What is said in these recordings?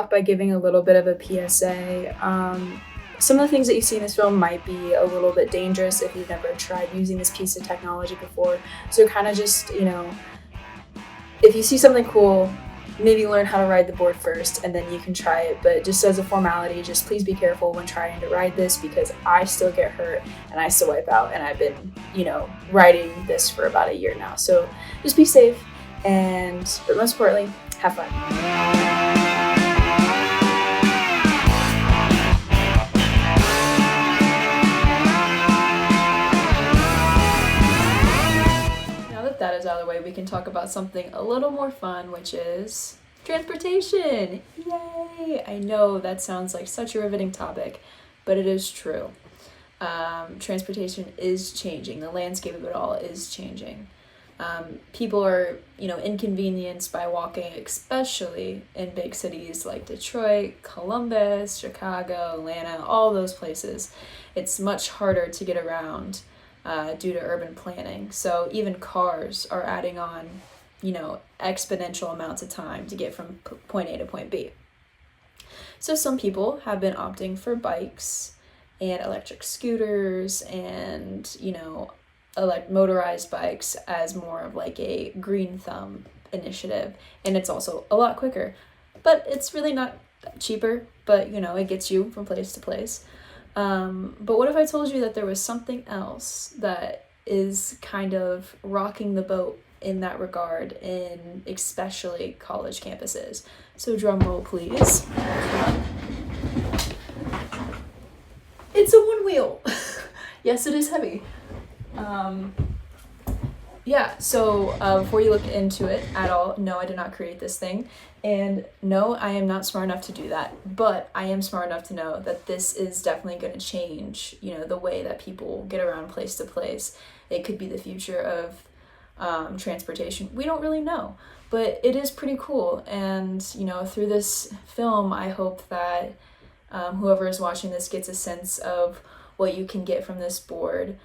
off by giving a little bit of a PSA. Some of the things that you see in this film might be a little bit dangerous if you've never tried using this piece of technology before. So kind of just, if you see something cool, maybe learn how to ride the board first and then you can try it. But just as a formality, just please be careful when trying to ride this, because I still get hurt and I still wipe out, and I've been, riding this for about a year now. So just be safe, but most importantly, have fun. That is out of the way, we can talk about something a little more fun, which is transportation. Yay! I know that sounds like such a riveting topic, but it is true. Transportation is changing. The landscape of it all is changing. People are, inconvenienced by walking, especially in big cities like Detroit, Columbus, Chicago, Atlanta, all those places. It's much harder to get around due to urban planning. So even cars are adding on, exponential amounts of time to get from point A to point B. So some people have been opting for bikes and electric scooters and, motorized bikes as more of like a green thumb initiative. And it's also a lot quicker, but it's really not cheaper, but, it gets you from place to place. But what if I told you that there was something else that is kind of rocking the boat in that regard, in especially college campuses? So drum roll, please. It's a one wheel. Yes, it is heavy. Before you look into it at all, no, I did not create this thing. And no, I am not smart enough to do that, but I am smart enough to know that this is definitely going to change, the way that people get around place to place. It could be the future of transportation. We don't really know, but it is pretty cool. And, through this film, I hope that whoever is watching this gets a sense of what you can get from this board,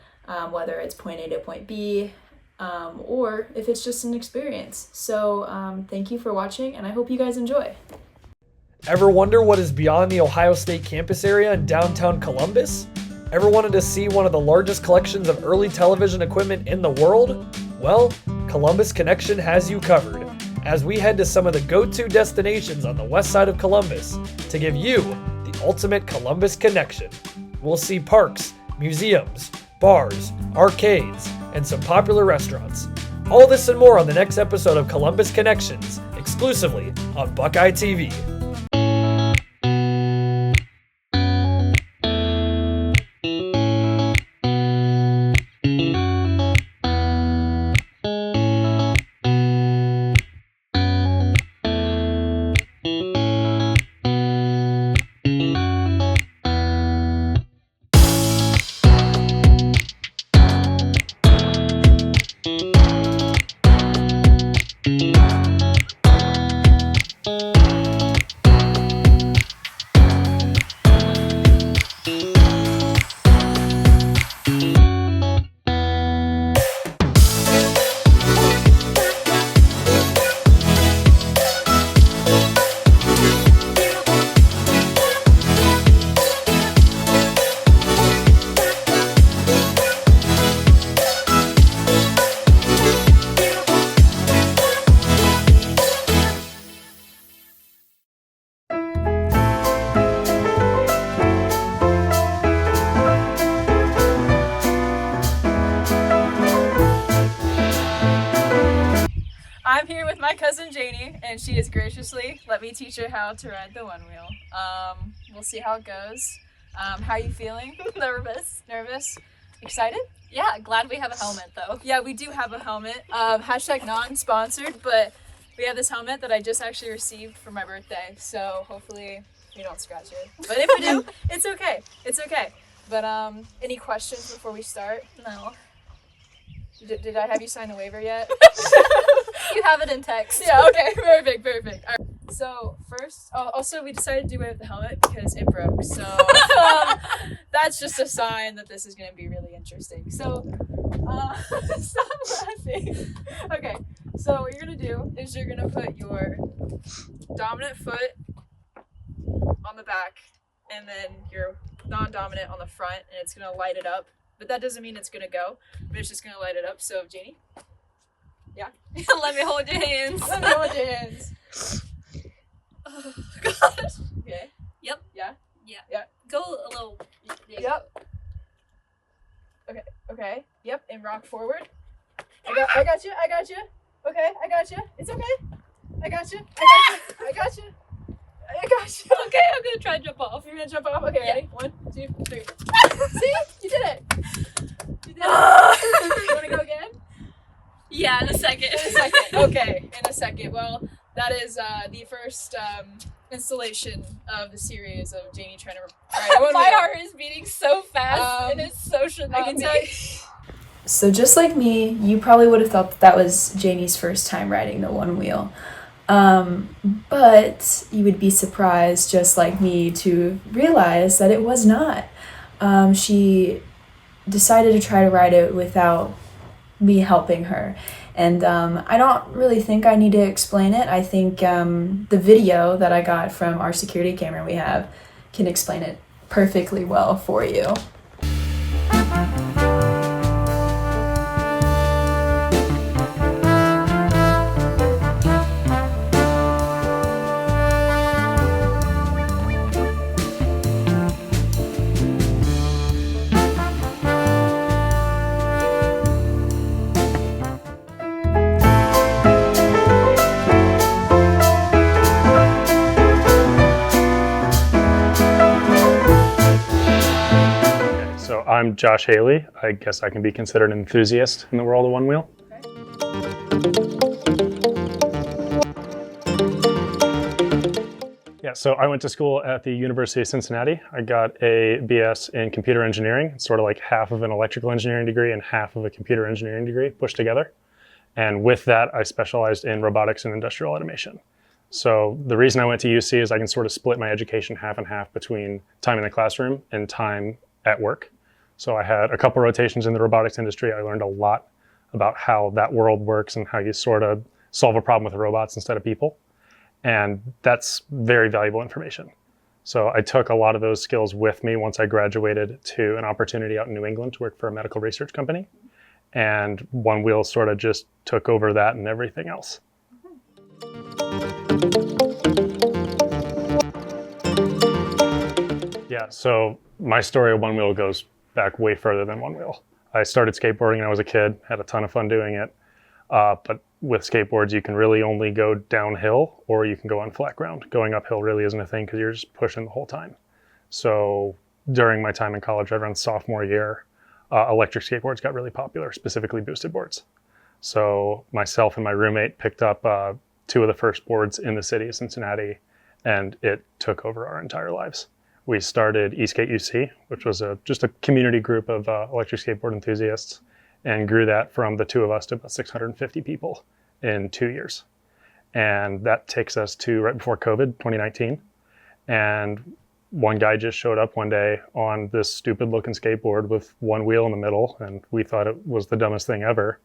whether it's point A to point B, or if it's just an experience. So thank you for watching, and I hope you guys enjoy. Ever wonder what is beyond the Ohio State campus area in downtown Columbus? Ever wanted to see one of the largest collections of early television equipment in the world? Well, Columbus Connection has you covered, as we head to some of the go-to destinations on the west side of Columbus to give you the ultimate Columbus connection. We'll see parks, museums, bars, arcades, and some popular restaurants. All this and more on the next episode of Columbus Connections, exclusively on Buckeye TV. I'm here with my cousin Janie, and she has graciously let me teach her how to ride the one wheel. We'll see how it goes. How are you feeling? Nervous. Nervous? Excited? Yeah, glad we have a helmet though. Yeah, we do have a helmet. Hashtag non-sponsored, but we have this helmet that I just actually received for my birthday, so hopefully we don't scratch it. But if we do, it's okay. It's okay. But any questions before we start? No. Did I have you sign the waiver yet? You have it in text. Yeah, okay, perfect. All right. So first, also we decided to do away with the helmet because it broke. So that's just a sign that this is going to be really interesting. So stop laughing. Okay, so what you're going to do is you're going to put your dominant foot on the back, and then your non-dominant on the front, and it's gonna light it up. But that doesn't mean it's gonna go, but it's just gonna light it up. So, Janie? Yeah? Let me hold your hands. Let me hold your hands. Oh, gosh. Okay. Yep. Yeah? Yeah. Yeah. Go a little. Yep. Okay. Yep, and rock forward. I got you. Okay, I got you. It's okay. I got you. Okay, I'm gonna try to jump off. You're gonna jump off? Okay, Yeah. ready? 1, 2, 3. See? You did it. You wanna go again? Yeah, in a second. Okay, in a second. Well, that is the first installation of the series of Janie trying to ride one My wheel. heart is beating so fast, and it's so should I not can be. tell you. So just like me, you probably would have thought that was Janie's first time riding the one wheel. But you would be surprised, just like me, to realize that it was not. She decided to try to ride it without me helping her. And I don't really think I need to explain it. I think the video that I got from our security camera we have can explain it perfectly well for you. So I'm Josh Haley. I guess I can be considered an enthusiast in the world of one wheel. Yeah, so I went to school at the University of Cincinnati. I got a BS in computer engineering, it's sort of like half of an electrical engineering degree and half of a computer engineering degree pushed together. And with that, I specialized in robotics and industrial automation. So the reason I went to UC is I can sort of split my education half and half between time in the classroom and time at work. So I had a couple rotations in the robotics industry. I learned a lot about how that world works and how you sort of solve a problem with robots instead of people. And that's very valuable information. So I took a lot of those skills with me once I graduated to an opportunity out in New England to work for a medical research company. And One Wheel sort of just took over that and everything else. Yeah, so my story of One Wheel goes back way further than One Wheel. I started skateboarding when I was a kid, had a ton of fun doing it. But with skateboards, you can really only go downhill or you can go on flat ground. Going uphill really isn't a thing because you're just pushing the whole time. So during my time in college, right around sophomore year, electric skateboards got really popular, specifically boosted boards. So myself and my roommate picked up 2 of the first boards in the city of Cincinnati, and it took over our entire lives. We started eSkate UC, which was just a community group of electric skateboard enthusiasts, and grew that from the 2 of us to about 650 people in 2 years. And that takes us to right before COVID, 2019. And one guy just showed up one day on this stupid looking skateboard with one wheel in the middle, and we thought it was the dumbest thing ever.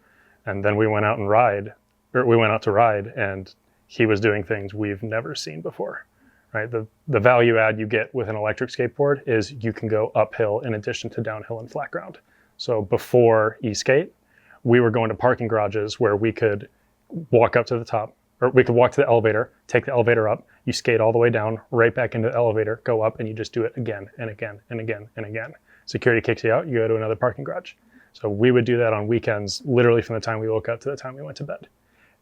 And then we went out to ride, and he was doing things we've never seen before. Right? The value add you get with an electric skateboard is you can go uphill in addition to downhill and flat ground. So before eSkate, we were going to parking garages where we could walk up to the top, or we could walk to the elevator, take the elevator up, you skate all the way down, right back into the elevator, go up, and you just do it again and again and again and again. Security kicks you out, you go to another parking garage. So we would do that on weekends, literally from the time we woke up to the time we went to bed.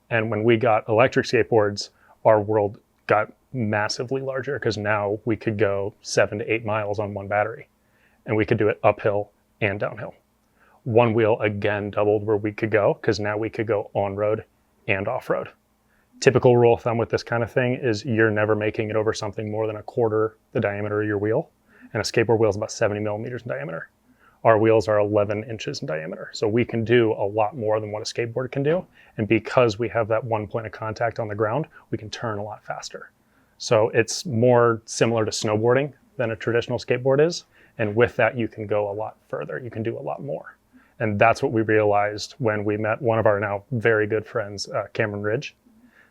And when we got electric skateboards, our world got massively larger because now we could go 7 to 8 miles on one battery, and we could do it uphill and downhill. One Wheel again doubled where we could go because now we could go on-road and off-road. Typical rule of thumb with this kind of thing is you're never making it over something more than a quarter the diameter of your wheel, and a skateboard wheel is about 70 millimeters in diameter. Our wheels are 11 inches in diameter, so we can do a lot more than what a skateboard can do, and because we have that one point of contact on the ground, we can turn a lot faster. So it's more similar to snowboarding than a traditional skateboard is, and with that you can go a lot further, you can do a lot more. And that's what we realized when we met one of our now very good friends, Cameron Ridge.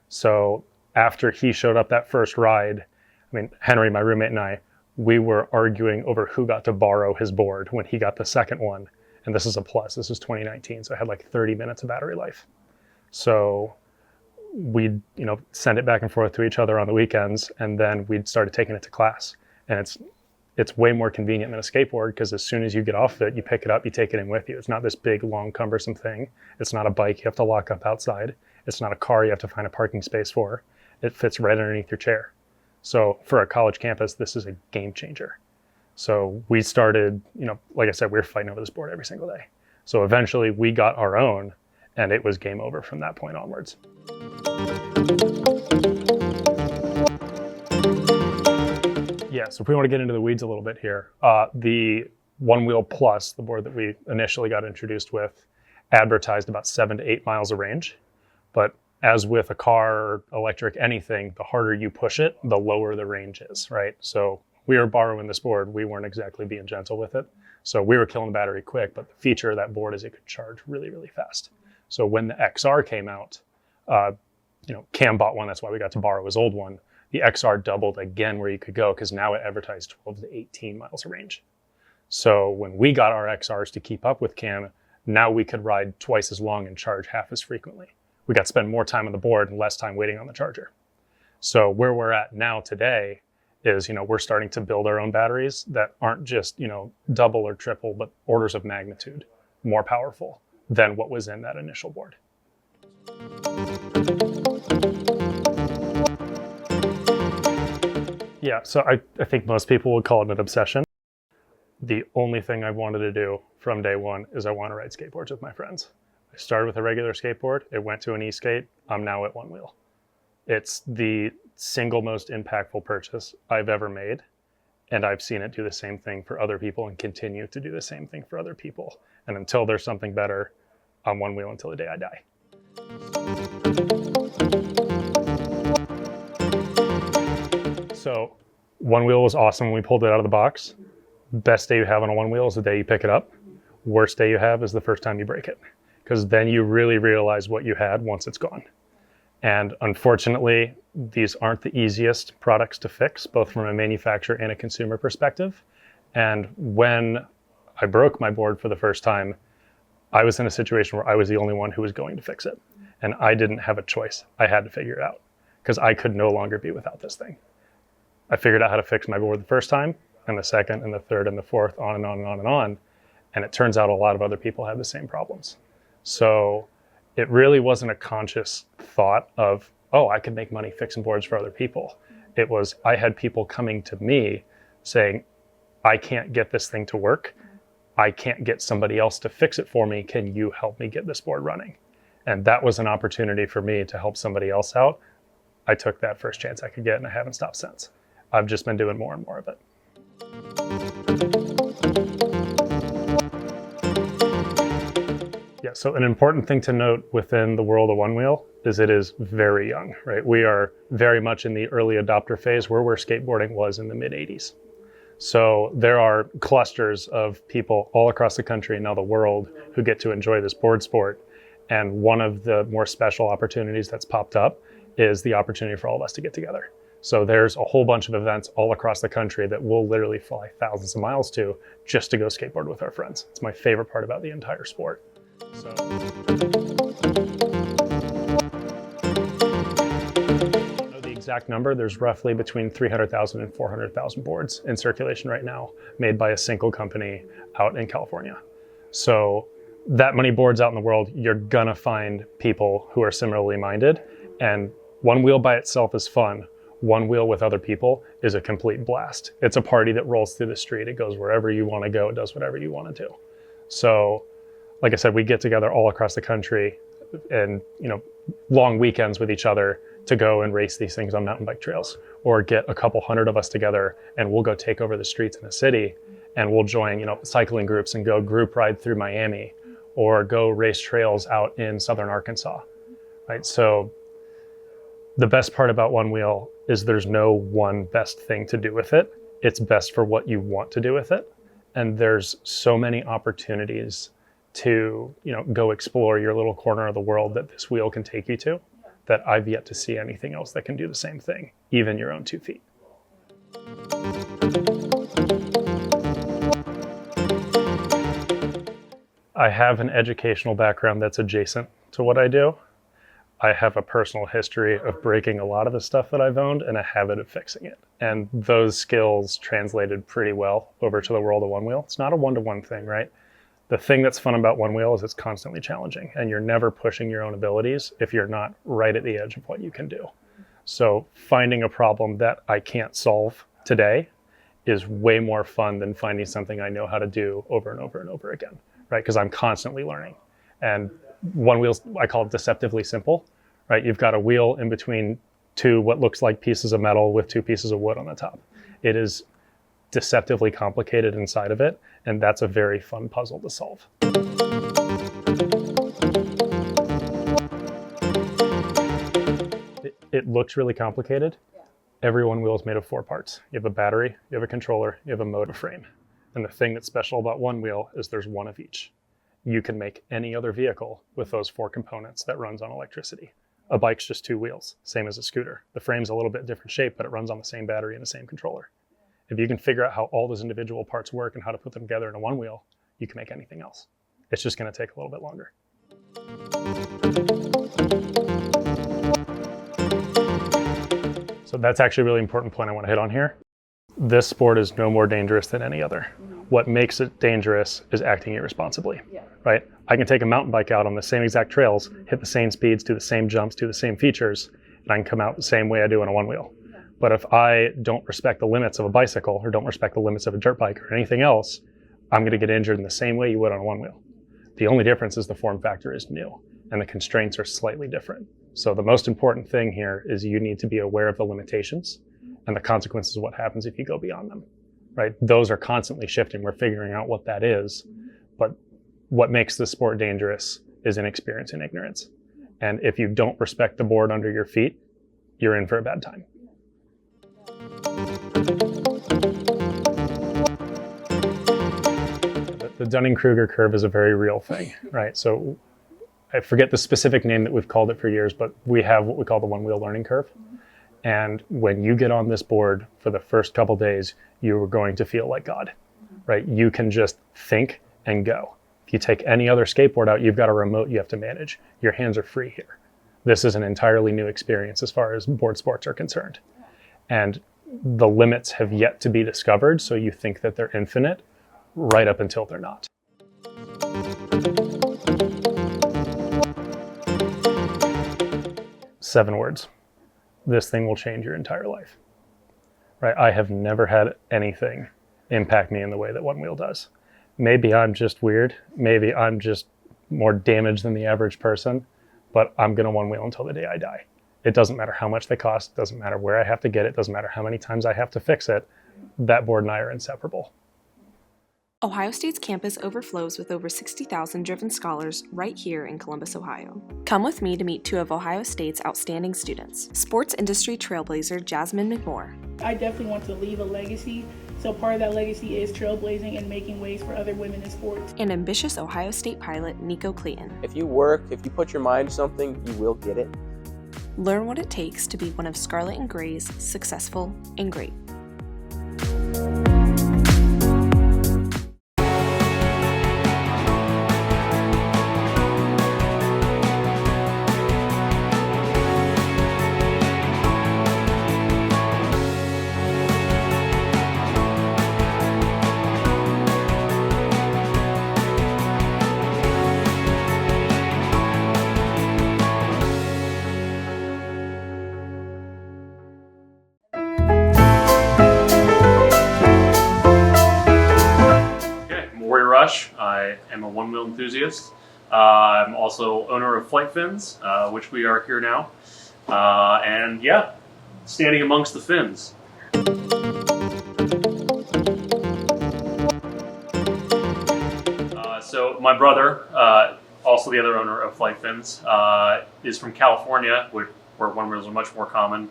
So after he showed up that first ride, I mean, Henry, my roommate, and I, we were arguing over who got to borrow his board when he got the second one. And this is a plus. This is 2019, so I had like 30 minutes of battery life. So we'd, send it back and forth to each other on the weekends, and then we'd started taking it to class. And it's way more convenient than a skateboard, because as soon as you get off it, you pick it up, you take it in with you. It's not this big, long, cumbersome thing. It's not a bike you have to lock up outside. It's not a car you have to find a parking space for. It fits right underneath your chair. So for a college campus, this is a game changer. So we started, like I said, we were fighting over this board every single day. So eventually we got our own, and it was game over from that point onwards. Yeah, so if we want to get into the weeds a little bit here, the One Wheel Plus, the board that we initially got introduced with, advertised about 7 to 8 miles of range. But as with a car, electric, anything, the harder you push it, the lower the range is, right? So we were borrowing this board. We weren't exactly being gentle with it. So we were killing the battery quick, but the feature of that board is it could charge really, really fast. So when the XR came out, Cam bought one. That's why we got to borrow his old one. The XR doubled again where you could go, because now it advertised 12 to 18 miles of range. So when we got our XRs to keep up with Cam, now we could ride twice as long and charge half as frequently. We got to spend more time on the board and less time waiting on the charger. So where we're at now today is, we're starting to build our own batteries that aren't just, double or triple, but orders of magnitude more powerful than what was in that initial board. Yeah, so I think most people would call it an obsession. The only thing I wanted to do from day one is I want to ride skateboards with my friends. I started with a regular skateboard. It went to an e-skate. I'm now at One Wheel. It's the single most impactful purchase I've ever made. And I've seen it do the same thing for other people and continue to do the same thing for other people. And until there's something better, I'm One Wheel until the day I die. So One Wheel was awesome when we pulled it out of the box. Best day you have on a One Wheel is the day you pick it up. Worst day you have is the first time you break it, because then you really realize what you had once it's gone. And unfortunately, these aren't the easiest products to fix, both from a manufacturer and a consumer perspective. And when I broke my board for the first time, I was in a situation where I was the only one who was going to fix it. And I didn't have a choice. I had to figure it out, because I could no longer be without this thing. I figured out how to fix my board the first time, and the second, and the third, and the fourth, on and on and on and on. And it turns out a lot of other people have the same problems. So it really wasn't a conscious thought of, oh, I could make money fixing boards for other people. It was, I had people coming to me saying, I can't get this thing to work. I can't get somebody else to fix it for me. Can you help me get this board running? And that was an opportunity for me to help somebody else out. I took that first chance I could get, and I haven't stopped since. I've just been doing more and more of it. Yeah, so an important thing to note within the world of One Wheel is it is very young, right? We are very much in the early adopter phase, where skateboarding was in the mid 80s. So there are clusters of people all across the country and now the world who get to enjoy this board sport. And one of the more special opportunities that's popped up is the opportunity for all of us to get together. So there's a whole bunch of events all across the country that we'll literally fly thousands of miles to just to go skateboard with our friends. It's my favorite part about the entire sport. So. I don't know the exact number. There's roughly between 300,000 and 400,000 boards in circulation right now, made by a single company out in California. So that many boards out in the world, you're gonna find people who are similarly minded. And One Wheel by itself is fun. One Wheel with other people is a complete blast. It's a party that rolls through the street. It goes wherever you want to go. It does whatever you want to do. So, like I said, we get together all across the country and, long weekends with each other to go and race these things on mountain bike trails, or get a couple hundred of us together and we'll go take over the streets in a city, and we'll join, cycling groups and go group ride through Miami, or go race trails out in Southern Arkansas, right? So the best part about One Wheel is there's no one best thing to do with it. It's best for what you want to do with it. And there's so many opportunities to, go explore your little corner of the world that this wheel can take you to, that I've yet to see anything else that can do the same thing, even your own 2 feet. I have an educational background that's adjacent to what I do. I have a personal history of breaking a lot of the stuff that I've owned and a habit of fixing it. And those skills translated pretty well over to the world of one wheel. It's not a one-to-one thing, right? The thing that's fun about one wheel is it's constantly challenging, and you're never pushing your own abilities if you're not right at the edge of what you can do. So finding a problem that I can't solve today is way more fun than finding something I know how to do over and over and over again, right? Because I'm constantly learning. And one wheel's, I call it deceptively simple, right? You've got a wheel in between two what looks like pieces of metal with two pieces of wood on the top. It is deceptively complicated inside of it, and that's a very fun puzzle to solve. It looks really complicated. Every one wheel is made of 4 parts. You have a battery, you have a controller, you have a motor frame. And the thing that's special about one wheel is there's one of each. You can make any other vehicle with those 4 components that runs on electricity. A bike's just 2 wheels, same as a scooter. The frame's a little bit different shape, but it runs on the same battery and the same controller. If you can figure out how all those individual parts work and how to put them together in a one wheel, you can make anything else. It's just going to take a little bit longer. So that's actually a really important point I want to hit on here. This sport is no more dangerous than any other. What makes it dangerous is acting irresponsibly, right? I can take a mountain bike out on the same exact trails, hit the same speeds, do the same jumps, do the same features, and I can come out the same way I do on a one wheel. But if I don't respect the limits of a bicycle or don't respect the limits of a dirt bike or anything else, I'm going to get injured in the same way you would on a one wheel. The only difference is the form factor is new and the constraints are slightly different. So the most important thing here is you need to be aware of the limitations and the consequences of what happens if you go beyond them, right? Those are constantly shifting. We're figuring out what that is. But what makes this sport dangerous is inexperience and ignorance. And if you don't respect the board under your feet, you're in for a bad time. The Dunning-Kruger curve is a very real thing, right? So I forget the specific name that we've called it for years, but we have what we call the one-wheel learning curve. And when you get on this board for the first couple days, you are going to feel like God, right? You can just think and go. If you take any other skateboard out, you've got a remote you have to manage. Your hands are free here. This is an entirely new experience as far as board sports are concerned. And the limits have yet to be discovered, so you think that they're infinite right up until they're not. Seven words. This thing will change your entire life, right? I have never had anything impact me in the way that one wheel does. Maybe I'm just weird. Maybe I'm just more damaged than the average person, but I'm going to one wheel until the day I die. It doesn't matter how much they cost. It doesn't matter where I have to get it. It doesn't matter how many times I have to fix it. That board and I are inseparable. Ohio State's campus overflows with over 60,000 driven scholars right here in Columbus, Ohio. Come with me to meet 2 of Ohio State's outstanding students, sports industry trailblazer Jasmine McMore. I definitely want to leave a legacy, so part of that legacy is trailblazing and making ways for other women in sports. And ambitious Ohio State pilot Nico Clayton. If you work, if you put your mind to something, you will get it. Learn what it takes to be one of Scarlet and Gray's successful and great. I am a one-wheel enthusiast. I'm also owner of Flight Fins, which we are here now. And yeah, standing amongst the fins. So my brother, also the other owner of Flight Fins, is from California, where one wheels are much more common.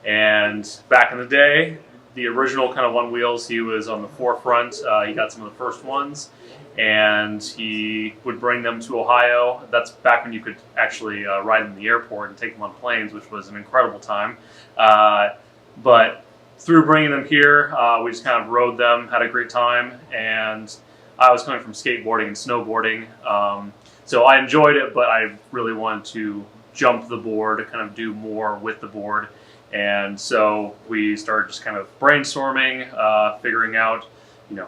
And back in the day, the original kind of one wheels, he was on the forefront. He got some of the first ones, and he would bring them to Ohio. That's back when you could actually ride them in the airport and take them on planes, which was an incredible time. But through bringing them here, we just kind of rode them, had a great time, and I was coming from skateboarding and snowboarding, so I enjoyed it, but I really wanted to jump the board, kind of do more with the board, and so we started just kind of brainstorming, figuring out,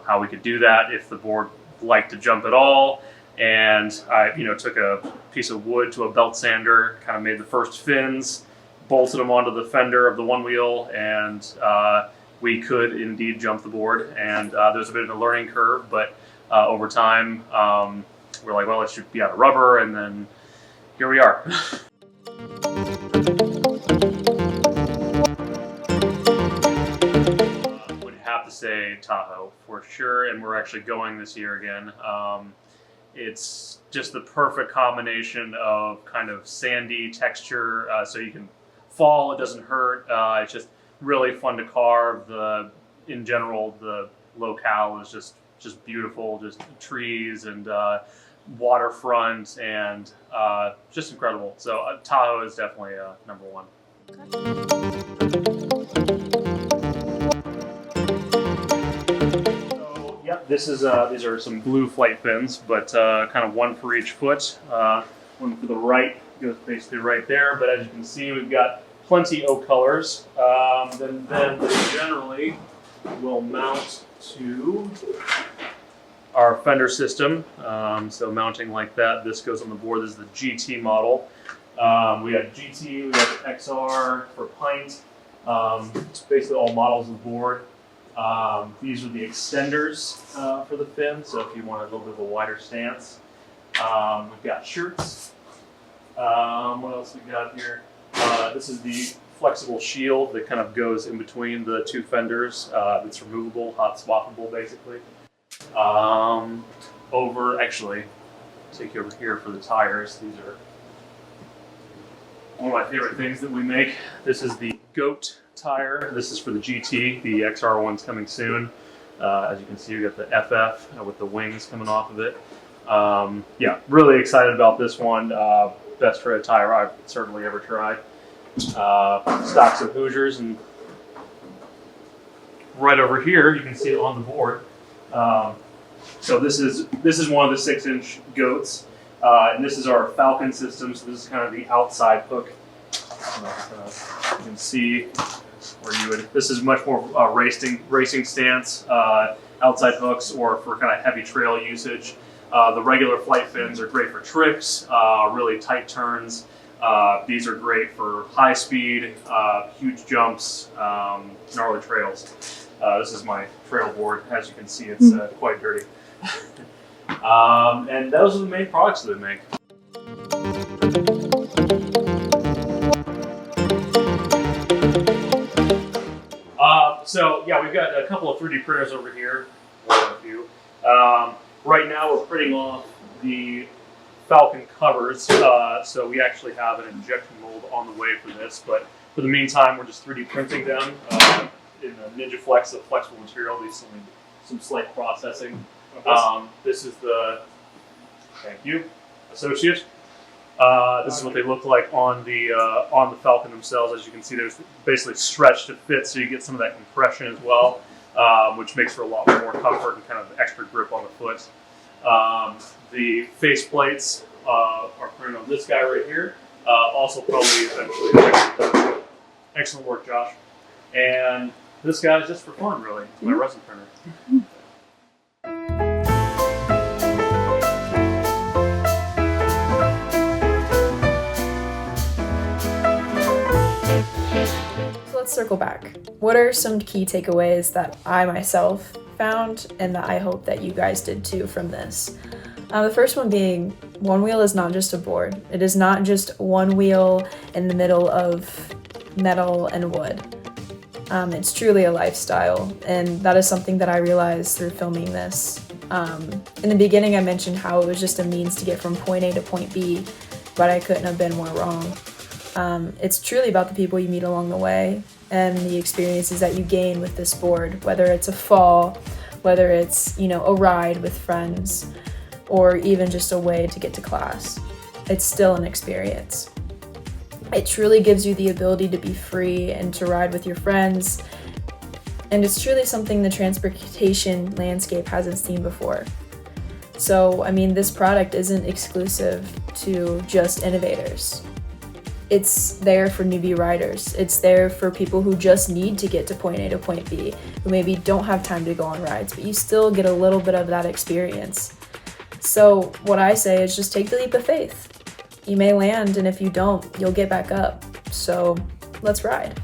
how we could do that if the board liked to jump at all. And I, took a piece of wood to a belt sander, kind of made the first fins, bolted them onto the fender of the one wheel, and we could indeed jump the board. And there's a bit of a learning curve, but over time, we're like, well, it should be out of rubber, and then here we are. Would have to say Tahoe for sure, and we're actually going this year again. It's just the perfect combination of kind of sandy texture, so you can fall, it doesn't hurt. It's just really fun to carve. In general, the locale is just beautiful, just trees and waterfront, and just incredible. So Tahoe is definitely number one. This is these are some blue flight fins, but kind of one for each foot. One for the right goes basically right there, but as you can see, we've got plenty of colors. Then they generally will mount to our fender system. So mounting like that, this goes on the board. This is the GT model. We have GT, we have XR for pint. It's basically all models of the board. These are the extenders for the fin, so if you want a little bit of a wider stance. We've got shirts. What else we got here? This is the flexible shield that kind of goes in between the two fenders. It's removable, hot swappable basically. Actually, take you over here for the tires. These are one of my favorite things that we make. This is the GOAT tire. This is for the GT. The XR one's coming soon. As you can see, we got the FF with the wings coming off of it. Yeah, really excited about this one. Best tread tire I've certainly ever tried. Stocks of Hoosiers, and right over here you can see it on the board. So this is one of the 6-inch GOATs, and this is our Falcon system. So this is kind of the outside hook. You can see where you would. This is much more racing stance, outside hooks, or for kind of heavy trail usage. The regular flight fins are great for tricks, really tight turns. These are great for high speed, huge jumps, gnarly trails. This is my trail board. As you can see, it's quite dirty. And those are the main products that they make. So yeah, we've got a couple of 3D printers over here. A few. Right now we're printing off the Falcon covers, so we actually have an injection mold on the way for this, but for the meantime we're just 3D printing them in the Ninja Flex, the flexible material. These need some slight processing. This is the, thank you, Associate. This is what they look like on the Falcon themselves. As you can see, they're basically stretched to fit, so you get some of that compression as well, which makes for a lot more comfort and kind of extra grip on the foot. The face plates are printed on this guy right here. Also probably eventually. Excellent work, Josh. And this guy is just for fun, really. It's my resin printer. Let's circle back. What are some key takeaways that I myself found and that I hope that you guys did too from this? The first one being, one wheel is not just a board. It is not just one wheel in the middle of metal and wood. It's truly a lifestyle, and that is something that I realized through filming this. In the beginning I mentioned how it was just a means to get from point A to point B, but I couldn't have been more wrong. It's truly about the people you meet along the way and the experiences that you gain with this board, whether it's a fall, whether it's, a ride with friends, or even just a way to get to class. It's still an experience. It truly gives you the ability to be free and to ride with your friends And it's truly something the transportation landscape hasn't seen before. So, I mean, this product isn't exclusive to just innovators. It's there for newbie riders. It's there for people who just need to get to point A to point B, who maybe don't have time to go on rides, but you still get a little bit of that experience. So what I say is just take the leap of faith. You may land, and if you don't, you'll get back up. So let's ride.